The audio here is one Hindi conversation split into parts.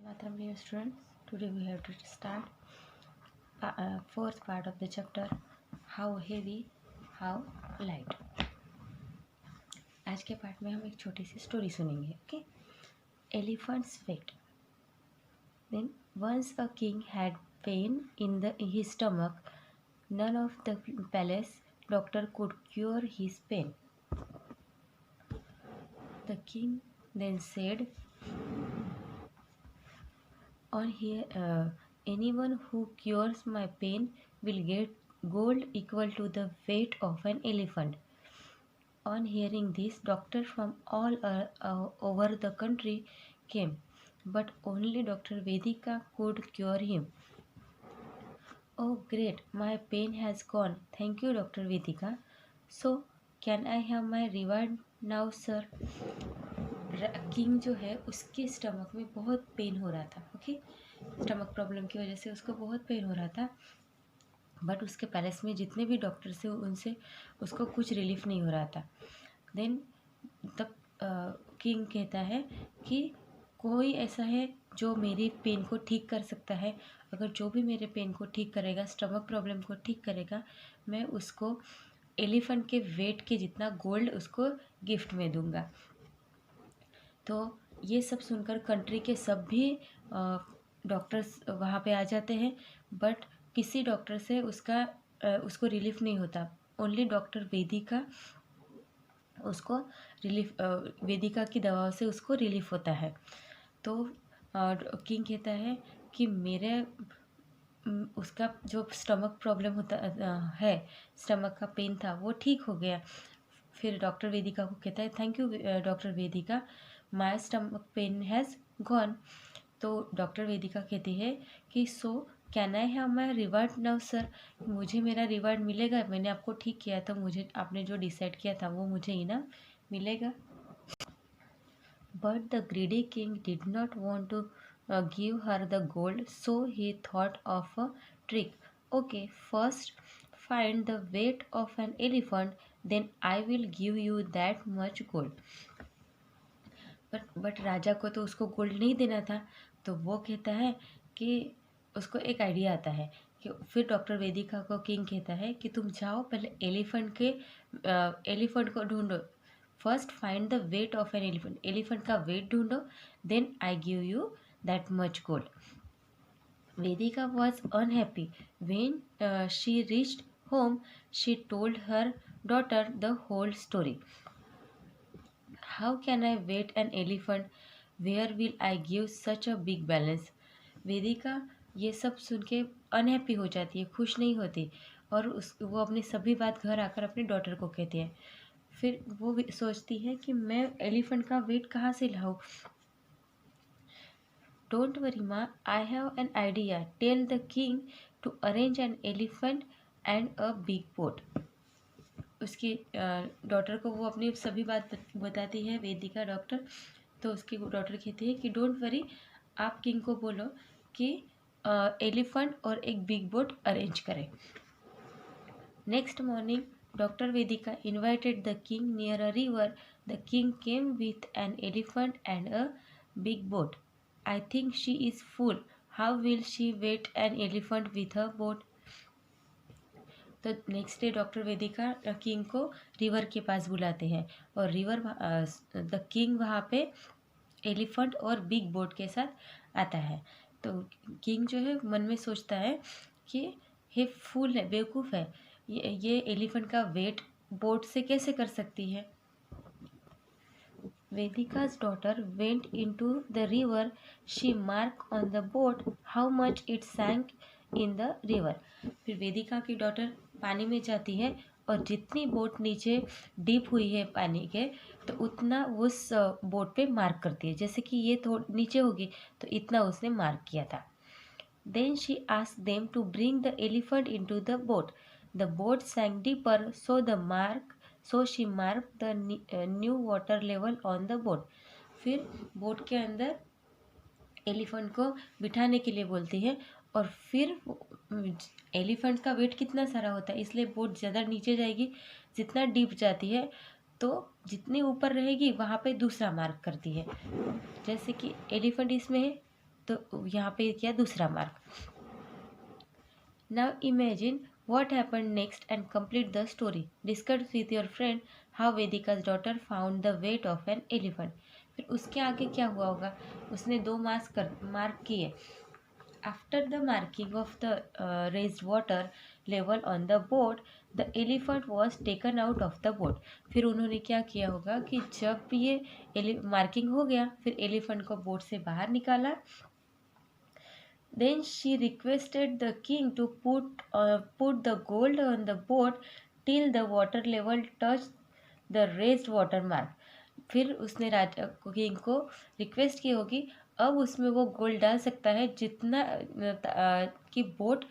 Matram dear students, today we have to start fourth part of the chapter how heavy, how light. आज के पार्ट में हम एक छोटी सी स्टोरी सुनेंगे. Okay. Elephant's fate. Then once a king had pain in his stomach. None of the palace doctor could cure his pain. The king then said, on here, anyone who cures my pain will get gold equal to the weight of an elephant. On hearing this, doctors from all over the country came, but only Dr. Vedika could cure him. Oh great, my pain has gone. Thank you, Dr. Vedika. So, can I have my reward now, sir? King जो है उसके स्टमक में बहुत पेन हो रहा था. ओके. स्टमक प्रॉब्लम की वजह से उसको बहुत पेन हो रहा था, बट उसके पैलेस में जितने भी डॉक्टर्स थे उनसे उसको कुछ रिलीफ नहीं हो रहा था. देन तब किंग कहता है कि कोई ऐसा है जो मेरी पेन को ठीक कर सकता है. अगर जो भी मेरे पेन को ठीक करेगा, स्टमक प्रॉब्लम को ठीक करेगा, मैं उसको एलिफेंट के वेट के जितना गोल्ड उसको गिफ्ट में दूंगा. तो ये सब सुनकर कंट्री के सब भी डॉक्टर्स वहाँ पे आ जाते हैं, बट किसी डॉक्टर से उसको रिलीफ नहीं होता. ओनली डॉक्टर वेदिका उसको रिलीफ वेदिका की दवाओं से उसको रिलीफ होता है. तो किंग कहता है कि उसका जो स्टमक प्रॉब्लम होता है, स्टमक का पेन था, वो ठीक हो गया. फिर डॉक्टर वेदिका को कहता है, thank you doctor Vedika, my stomach pain has gone. तो डॉक्टर वेदिका कहती है कि so can I have my reward now sir. मुझे मेरा रिवार्ड मिलेगा? मैंने आपको ठीक किया था, मुझे आपने जो डिसाइड किया था वो मुझे इनाम मिलेगा. But the greedy king did not want to give her the gold, so he thought of a trick. Okay, first find the weight of an elephant, then I will give you that much gold. But राजा को तो उसको गोल्ड नहीं देना था. तो वो कहता है कि उसको एक आइडिया आता है कि फिर डॉक्टर वेदिका को किंग कहता है कि तुम जाओ पहले एलिफेंट को ढूंढो. First find the weight of an elephant, elephant का वेट ढूंढो, then I give you that much gold. Vedika was unhappy. When she reached home, she told her daughter the whole story. How can I weight an elephant? Where will I give such a big balance? वेदिका ये सब सुन के अनहैप्पी हो जाती है, खुश नहीं होती, और वो अपनी सभी बात घर आकर अपनी डॉटर को कहती है. फिर वो सोचती है कि मैं एलिफेंट का वेट कहाँ से लाऊं. डोंट वरी माँ, I have an idea. Tell the king to arrange an elephant and a big boat. उसकी डॉटर को वो अपनी सभी बात बताती है वेदिका डॉक्टर. तो उसकी डॉटर कहती है कि डोंट वरी, आप किंग को बोलो कि एलिफेंट और एक बिग बोट अरेंज करें. Next morning doctor Vedika invited the king near a river. The king came with an elephant and a big boat. I think she is fool. How will she weigh an elephant with a boat. तो next day doctor Vedika king को रिवर के पास बुलाते हैं, और द किंग वहाँ पे एलिफेंट और बिग बोट के साथ आता है. तो किंग जो है मन में सोचता है कि ये फूल है, बेवकूफ़ है, ये एलिफेंट का वेट बोट से कैसे कर सकती है. Vedika's daughter went into the river. She marked on the boat how much it sank in the river. फिर वेदिका की डॉटर पानी में जाती है, और जितनी बोट नीचे डीप हुई है पानी के, तो उतना उस बोट पे मार्क करती है. जैसे कि ये थोड़ी नीचे होगी तो इतना उसने मार्क किया था. Then she asked them to bring the elephant into the boat. The boat sank deeper, so she marked the new water level on the boat. फिर बोट के अंदर एलिफेंट को बिठाने के लिए बोलती है, और फिर एलिफेंट का वेट कितना सारा होता है, इसलिए बोट ज़्यादा नीचे जाएगी. जितना डीप जाती है तो जितनी ऊपर रहेगी वहाँ पे दूसरा मार्क करती है. जैसे कि एलिफेंट इसमें है, तो यहाँ पे किया दूसरा mark. Now imagine what happened next and complete the story. Discuss with your friend how Vedika's daughter found the weight of an elephant. फिर उसके आगे क्या हुआ होगा, उसने दो मार्क किए. After the marking of the raised water level on the boat, the elephant was taken out of the boat. फिर उन्होंने क्या किया होगा कि जब ये मार्किंग हो गया, फिर एलिफेंट को बोट से बाहर निकाला. Then she requested the king to put the gold on the boat till the water level touched the raised water mark. फिर उसने राजा किंग को रिक्वेस्ट की होगी, अब उसमें वो गोल्ड डाल सकता है जितना कि बोट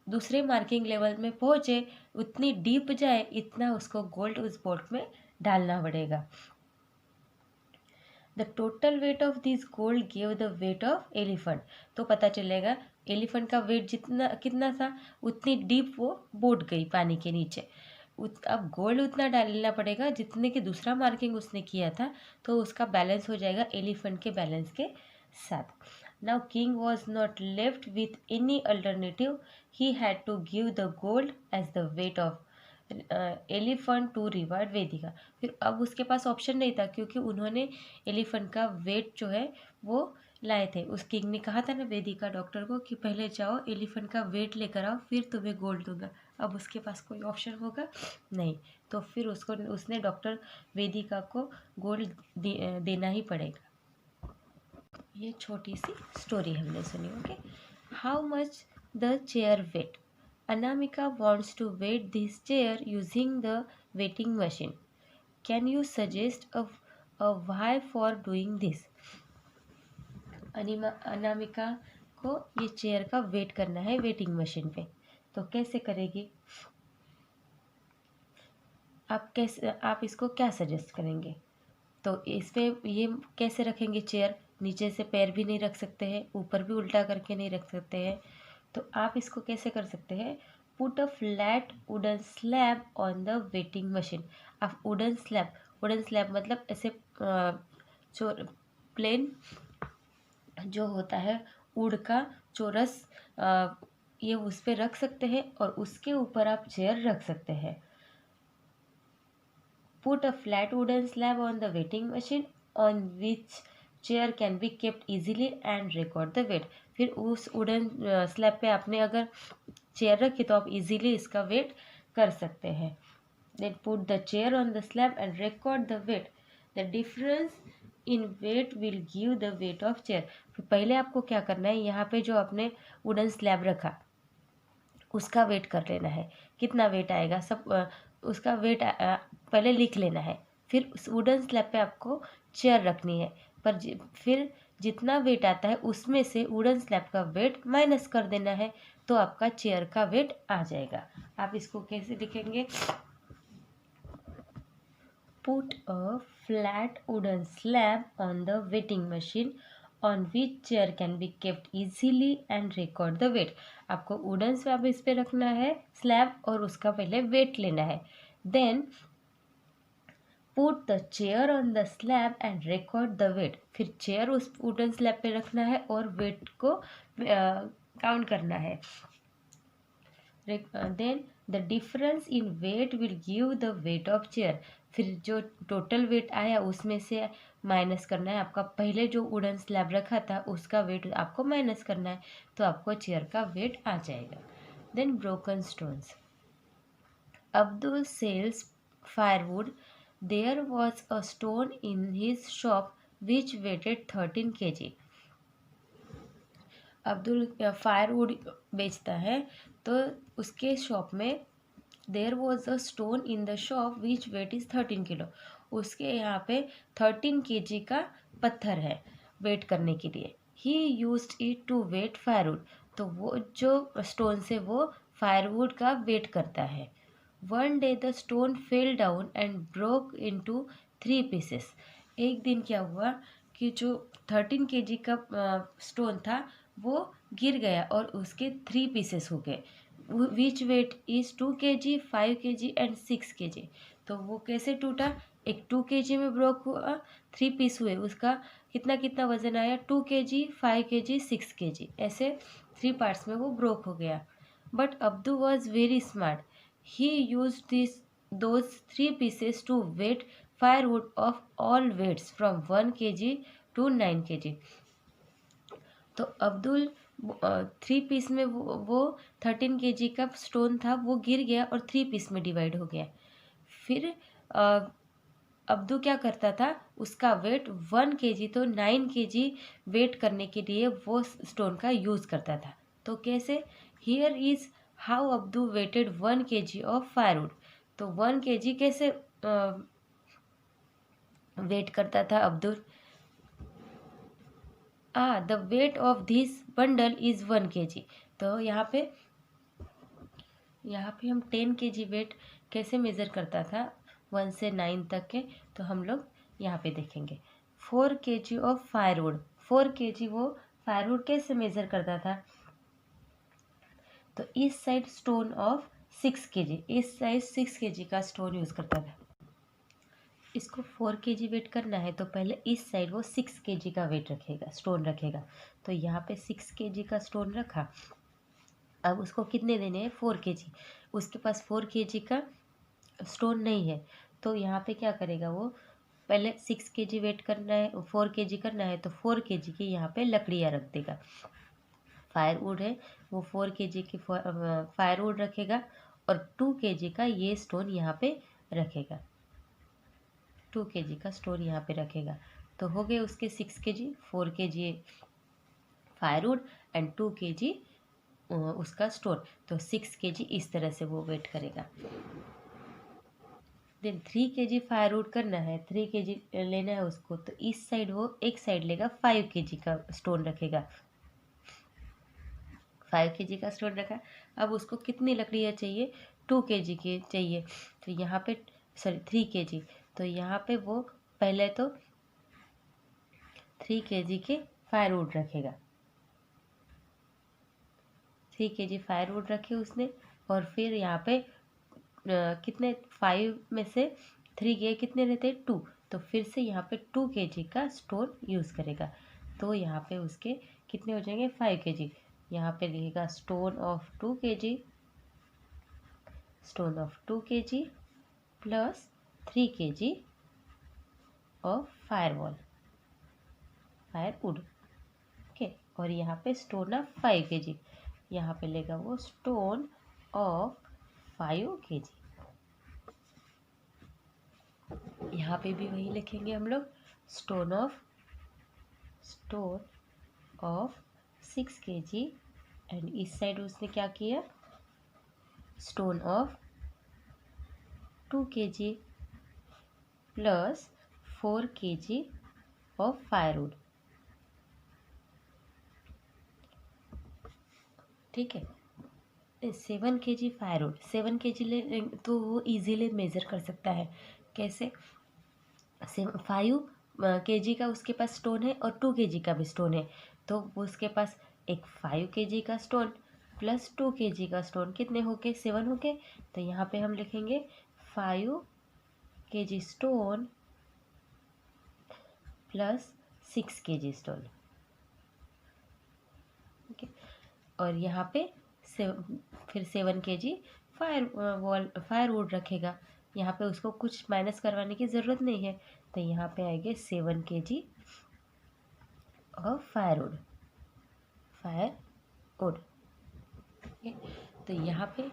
दूसरे मार्किंग लेवल में पहुँचे, उतनी डीप जाए, इतना उसको गोल्ड उस बोट में डालना पड़ेगा. The total weight of this gold give the weight of elephant. तो पता चलेगा एलिफेंट का वेट जितना कितना था, उतनी डीप वो बोट गई पानी के नीचे. अब गोल्ड उतना डालना पड़ेगा जितने की दूसरा मार्किंग उसने किया था, तो उसका बैलेंस हो जाएगा एलिफेंट के बैलेंस के साथ. Now king was not left with any alternative. He had to give the gold as the weight of elephant to reward Vedika. फिर अब उसके पास ऑप्शन नहीं था, क्योंकि उन्होंने एलिफेंट का वेट जो है वो लाए थे. उस किंग ने कहा था ना वेदिका डॉक्टर को कि पहले जाओ एलिफेंट का वेट लेकर आओ, फिर तुम्हें गोल्ड दूंगा. अब उसके पास कोई ऑप्शन होगा नहीं, तो फिर उसने डॉक्टर वेदिका को गोल्ड देना ही पड़ेगा. ये छोटी सी स्टोरी हमने सुनी. Okay, how much the chair weigh. Anamika wants to weight this chair using the weighting machine. Can you suggest a why for doing this? Anamika को ये चेयर का वेट करना है वेटिंग मशीन पे, तो कैसे करेगी? आप इसको क्या सजेस्ट करेंगे? तो इस पे ये कैसे रखेंगे चेयर? नीचे से पैर भी नहीं रख सकते हैं, ऊपर भी उल्टा करके नहीं रख सकते हैं, तो आप इसको कैसे कर सकते हैं? Put a flat wooden slab on the weighing machine. आप वुडन स्लैब मतलब ऐसे प्लेन जो होता है वुड का चौरस, ये उस पर रख सकते हैं और उसके ऊपर आप चेयर रख सकते हैं. Put a flat wooden slab on the weighing machine on which chair can be kept easily and record the weight. फिर उस वुडन स्लैब पे आपने अगर चेयर रखी तो आप इजीली इसका वेट कर सकते हैं. Then put the chair on the slab and record the weight. The difference in weight will give the weight of chair. पहले आपको क्या करना है, यहाँ पे जो आपने वुडन स्लैब रखा उसका वेट कर लेना है, कितना वेट आएगा सब उसका वेट पहले लिख लेना है. फिर उस वुडन स्लैब पे आपको चेयर रखनी है, पर फिर जितना वेट आता है उसमें से वुडन स्लैब का वेट माइनस कर देना है, तो आपका चेयर का वेट आ जाएगा. आप इसको कैसे लिखेंगे? Put a flat wooden slab on the weighing machine on which chair can be kept easily and record the weight. आपको वुडन स्लैब इस पे रखना है स्लैब और उसका पहले वेट लेना है. Then put the chair on the slab and record the weight. फिर चेयर उस वुडन स्लैब पे रखना है और वेट को काउंट करना है. Then the difference in weight will give the weight of chair. फिर जो टोटल वेट आया उसमें से माइनस करना है. आपका पहले जो वुडन स्लैब रखा था उसका वेट आपको माइनस करना है, तो आपको चेयर का वेट आ जाएगा. Then broken stones. Abdul sells firewood. There was a stone in his shop which weighed 13 kg. Abdul firewood बेचता है, तो उसके शॉप में there was a stone in the shop which weight is 13 kilo. उसके यहाँ पे 13 kg का पत्थर है वेट करने के लिए. He used it to weigh firewood. तो वो जो स्टोन से वो फायरवुड का वेट करता है. One day the stone fell down and broke into 3 pieces. एक दिन क्या हुआ कि जो 13 kg का स्टोन था वो गिर गया और उसके 3 pieces हो गए. Which weight is 2 kg, 5 kg and 6 kg. तो वो कैसे टूटा? एक 2 kg में ब्रोक हुआ, 3 पीस हुए, उसका कितना कितना वजन आया, 2 kg, 5 kg, 6 kg, ऐसे 3 पार्ट्स में वो ब्रोक हो गया. But Abdu was very smart. He use this those 3 pieces to weight firewood of all weights from 1 kg to 9 kg. तो अब्दुल 3 पीस में वो 13 kg का स्टोन था, वो गिर गया और 3 पीस में डिवाइड हो गया. फिर अब्दू क्या करता था, उसका वेट 1 kg, तो 9 kg वेट करने के लिए वो स्टोन का यूज़ करता था. तो कैसे, here is how Abdu weighed 1 kg of firewood. तो 1 kg कैसे वेट करता था Abdul. The weight of this bundle is 1 kg. तो यहाँ पे हम 10 kg वेट कैसे मेज़र करता था 1 से 9 तक के, तो हम लोग यहाँ पे देखेंगे. 4 kg ऑफ फायरवुड. 4 kg वो फायरवुड कैसे मेज़र करता था, तो इस साइड स्टोन ऑफ 6 kg, इस साइड 6 kg का स्टोन यूज़ करता था. इसको 4 kg वेट करना है तो पहले इस साइड वो 6 kg का वेट रखेगा, स्टोन रखेगा. तो यहाँ पे 6 kg का स्टोन रखा. अब उसको कितने देने हैं, 4 kg. उसके पास 4 kg का स्टोन नहीं है, तो यहाँ पे क्या करेगा, वो पहले 6 kg वेट करना है, 4 kg करना है, तो 4 kg की यहाँ पे लकड़ियाँ रख देगा. फायरवुड है, वो 4 kg की फायरवुड रखेगा और 2 kg का ये स्टोन यहाँ पे रखेगा. 2 kg का स्टोन यहाँ पे रखेगा. तो हो गए उसके 6 kg, 4 kg firewood and 2 kg उसका स्टोन. तो 6 kg इस तरह से वो वेट करेगा. देन 3 kg फायरवुड करना है, 3 kg लेना है उसको, तो इस साइड वो एक साइड लेगा, 5 kg का स्टोन रखेगा. 5 kg का स्टोन रखा. अब उसको कितनी लकड़ियाँ चाहिए, 2 kg की चाहिए. तो यहाँ पे 3 kg, तो यहाँ पे वो पहले तो 3 kg के फायरवुड रखेगा. 3 kg फायरवुड रखे उसने, और फिर यहाँ पे कितने 5 में से 3 गए, कितने रहते हैं 2, तो फिर से यहाँ पे 2 kg का स्टोन यूज़ करेगा. तो यहाँ पे उसके कितने हो जाएंगे, 5 kg. यहाँ पे लिखेगा stone of 2 kg, stone of 2 kg plus 3 kg of firewood. Okay. और यहाँ पे स्टोन ऑफ 5 kg, यहाँ पे लेगा वो स्टोन ऑफ 5 kg. यहाँ पे भी वही लिखेंगे हम लोग, स्टोन ऑफ 6 kg. एंड इस साइड उसने क्या किया, stone of 2 kg plus 4 kg of firewood. ठीक है. 7 kg फायरवुड, 7 kg ले तो वो इजीली मेज़र कर सकता है. कैसे, 5 kg का उसके पास स्टोन है और 2 kg का भी स्टोन है. तो उसके पास एक 5 kg का स्टोन प्लस 2 kg का स्टोन, कितने हो गए, 7 हो गए. तो यहाँ पे हम लिखेंगे 5 kg stone plus 6 kg stone. Okay. और यहाँ पे फिर 7 kg फायरवुड रखेगा. यहाँ पे उसको कुछ माइनस करवाने की ज़रूरत नहीं है, तो यहाँ पे आएंगे 7 kg ऑफ फायरवुड. तो यहाँ पे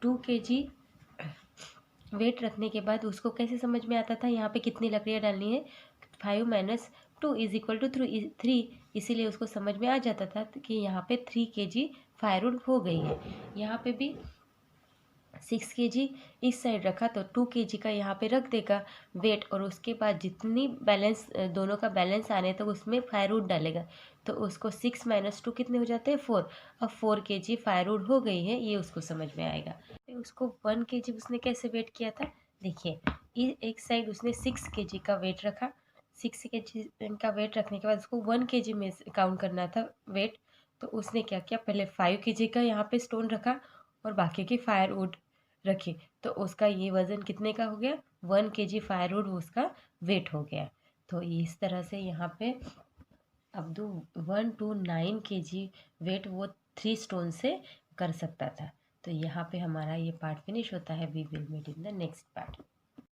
2 kg वेट रखने के बाद उसको कैसे समझ में आता था, यहाँ पे कितनी लकड़ियाँ डालनी है, 5 - 2 = 3, इसीलिए उसको समझ में आ जाता था कि यहाँ पे 3 kg फायरवुड हो गई है. यहाँ पे भी 6 kg इस साइड रखा, तो 2 kg का यहाँ पे रख देगा वेट, और उसके बाद जितनी बैलेंस, दोनों का बैलेंस आने तक उसमें फायरवुड डालेगा. तो उसको 6 - 2 कितने हो जाते हैं, 4. अब 4 kg फायरवुड हो गई है, ये उसको समझ में आएगा. उसको 1 kg उसने कैसे वेट किया था, देखिए एक साइड उसने 6 kg का वेट रखा. 6 kg का वेट रखने के बाद उसको 1 kg में काउंट करना था वेट. तो उसने क्या किया, पहले 5 kg का यहाँ पे स्टोन रखा और बाकी की फायरवुड रखी. तो उसका ये वज़न कितने का हो गया, 1 kg फायरवुड उसका वेट हो गया। तो इस तरह से यहाँ पे अब्दू 1 to 9 kg वेट वो 3 स्टोन से कर सकता था। तो यहाँ पे हमारा ये पार्ट फिनिश होता है। We will meet in the next part.